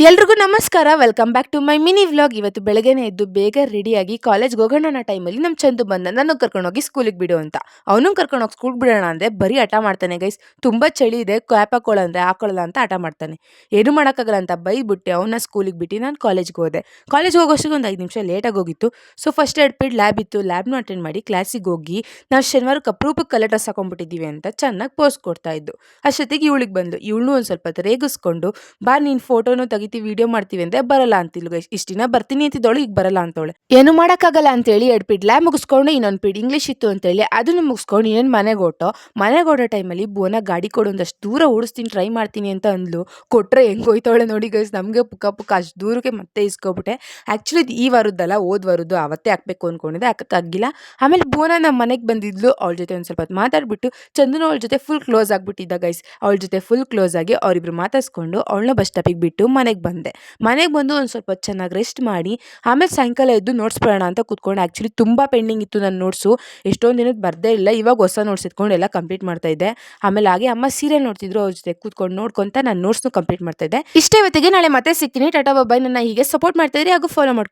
ಎಲ್ರಿಗೂ ನಮಸ್ಕಾರ. Welcome back to my mini vlog. ಇವತ್ತು ಬೆಳಗ್ಗೆನೇ ಎದ್ದು ಬೇಗ ರೆಡಿಯಾಗಿ ಕಾಲೇಜ್ಗೆ ಹೋಗೋಣ ಅನ್ನೋ ಟೈಮಲ್ಲಿ ನಮ್ಮ ಚಂದು ಬಂದ ನನಗೆ ಕರ್ಕೊಂಡೋಗಿ ಸ್ಕೂಲಿಗೆ ಬಿಡು ಅಂತ. ಅವನು ಕರ್ಕೊಂಡೋಗಿ ಸ್ಕೂಲ್ಗೆ ಬಿಡೋಣ ಅಂದರೆ ಬರೀ ಹಠ ಮಾಡ್ತಾನೆ ಗೈಸ್. ತುಂಬ ಚಳಿ ಇದೆ, ಕ್ಯಾಪ್ ಹಾಕೊಳ್ಳಂದ್ರೆ ಹಾಕೊಳ್ಳಲ್ಲ ಅಂತ ಹಠ ಮಾಡ್ತಾನೆ. ಏನು ಮಾಡೋಕ್ಕಾಗಲ್ಲ ಅಂತ ಬೈಬಿಟ್ಟು ಅವನ್ನ ಸ್ಕೂಲಿಗೆ ಬಿಟ್ಟು ನಾನು ಕಾಲೇಜ್ಗೆ ಹೋದೆ. ಕಾಲೇಜ್ಗೆ ಹೋಗೋಷ್ಟಿಗೆ ಒಂದು 5 ನಿಮಿಷ ಲೇಟಾಗಿ ಹೋಗಿತ್ತು. ಸೊ ಫಸ್ಟ್ 2 ಪೀರಿಯಡ್ ಲ್ಯಾಬ್ ಇತ್ತು, ಲ್ಯಾಬ್ನು ಅಟೆಂಡ್ ಮಾಡಿ ಕ್ಲಾಸಿಗೆ ಹೋಗಿ ನಾವು ಶನಿವಾರಕ್ಕೆ ಅಪರೂಪಕ್ಕೆ ಕಲರ್ ಡ್ರೆಸ್ ಹಾಕೊಂಡ್ಬಿಟ್ಟಿದ್ದೀವಿ ಅಂತ ಚೆನ್ನಾಗಿ ಪೋಸ್ ಕೊಡ್ತಾ ಇದ್ದು. ಅಷ್ಟೊತ್ತಿಗೆ ಇವಳಿಗೆ ಬಂದು ಇವಳನ್ನೂ ಒಂದು ಸ್ವಲ್ಪ ರೇಗಿಸ್ಕೊಂಡು ಬಾ ನೀನು ಫೋಟೋನು ತೆಗಿತೀವಿ ವಿಡಿಯೋ ಮಾಡ್ತೀವಿ ಅಂದ್ರೆ ಬರಲ್ಲ ಅಂತಿಲ್ವ ಗೈಸ್. ಇಷ್ಟು ದಿನ ಬರ್ತೀನಿ ಅಂತಿದ್ದವಳು ಈಗ ಬರಲ್ಲ ಅಂತವಳೆ. ಏನು ಮಾಡೋಕ್ಕಾಗಲ್ಲ ಅಂತೇಳಿ 2 ಪೀರಿಯಡ್ ಲ್ಯಾಬ್ ಮುಗಿಸ್ಕೊಂಡು ಇನ್ನೊಂದು ಪೀರಿಯಡ್ ಇಂಗ್ಲೀಷ್ ಇತ್ತು ಅಂತೇಳಿ ಅದನ್ನು ಮುಗಿಸ್ಕೊಂಡು ಇನ್ನೇನು ಮನೆಗೆ ಹೊಡೋ ಟೈಮಲ್ಲಿ ಬೋನ ಗಾಡಿ ಕೊಡು ಒಂದಷ್ಟು ದೂರ ಓಡಿಸ್ತೀನಿ ಟ್ರೈ ಮಾಡ್ತೀನಿ ಅಂತ ಅಂದ್ಲು. ಕೊಟ್ಟರೆ ಹೆಂಗೆ ಹೋಯ್ತವಳೆ ನೋಡಿ ಗೈಸ್. ನಮಗೆ ಪುಕ್ಕ ಪುಕ್ಕ ಅಷ್ಟು ದೂರಕ್ಕೆ ಮತ್ತೆ ಇಸ್ಕೊಬಿಟ್ಟೆ. ಆ್ಯಕ್ಚುಲಿ ಈ ವಾರದ್ದಲ್ಲ, ಹೋದ ವಾರದ್ದು ಅವತ್ತೇ ಹಾಕ್ಬೇಕು ಅಂದ್ಕೊಂಡಿದ್ದೆ, ಹಾಕೋಕ್ಕಾಗಿಲ್ಲ. ಆಮೇಲೆ ಬೋನ ನಮ್ಮ ಮನೆಗೆ ಬಂದಿದ್ಲು. ಅವಳ ಜೊತೆ ಒಂದು ಸ್ವಲ್ಪ ಹೊತ್ತು ಮಾತಾಡ್ಬಿಟ್ಟು ಚಂದನು ಅವಳ ಜೊತೆ ಫುಲ್ ಕ್ಲೋಸ್ ಆಗಿಬಿಟ್ಟಿದ್ದ ಗೈಸ್. ಅವಳ ಜೊತೆ ಫುಲ್ ಕ್ಲೋಸ್ ಆಗಿ ಅವರಿಬ್ರು ಮಾತಾಡ್ಸ್ಕೊಂಡು ಅವಳನ್ನ ಬಸ್ ಸ್ಟಾಪಿಗೆ ಬಿಟ್ಟು ಮನೆಗೆ ಬಂದು ಒಂದು ಸ್ವಲ್ಪ ಚೆನ್ನಾಗಿ ರೆಸ್ಟ್ ಮಾಡಿ ಆಮೇಲೆ ಸಾಯಂಕಾಲ ಎದ್ದು ನೋಟ್ಸ್ ಬರೋಣ ಅಂತ ಕೂತ್ಕೊಂಡು. ಆ್ಯಕ್ಚುಲಿ ತುಂಬ ಪೆಂಡಿಂಗ್ ಇತ್ತು ನನ್ನ ನೋಟ್ಸು, ಎಷ್ಟೊಂದು ದಿನದ ಬರದೇ ಇಲ್ಲ. ಇವಾಗ ಹೊಸ ನೋಟ್ಸ್ ಎತ್ಕೊಂಡು ಎಲ್ಲ ಕಂಪ್ಲೀಟ್ ಮಾಡ್ತಾ ಇದ್ದೆ. ಆಮೇಲೆ ಹಾಗೆ ಅಮ್ಮ ಸೀರಿಯಲ್ ನೋಡ್ತಿದ್ರು, ಅವ್ರ ಜೊತೆ ಕೂತ್ಕೊಂಡು ನೋಡ್ಕೊಂತ ನಾನು ನೋಟ್ಸ್ನು ಕಂಪ್ಲೀಟ್ ಮಾಡ್ತಾ ಇದ್ದೆ. ಇಷ್ಟೇ ಇವತ್ತಿಗೆ, ನಾಳೆ ಮತ್ತೆ ಸಿಗ್ತೀನಿ. ಟಾಟಾ ಬಾಯ್. ನನ್ನ ಹೀಗೆ ಸಪೋರ್ಟ್ ಮಾಡ್ತಾ ಇದ್ರಿ ಹಾಗೂ ಫಾಲೋ ಮಾಡ್ಕೊಂಡು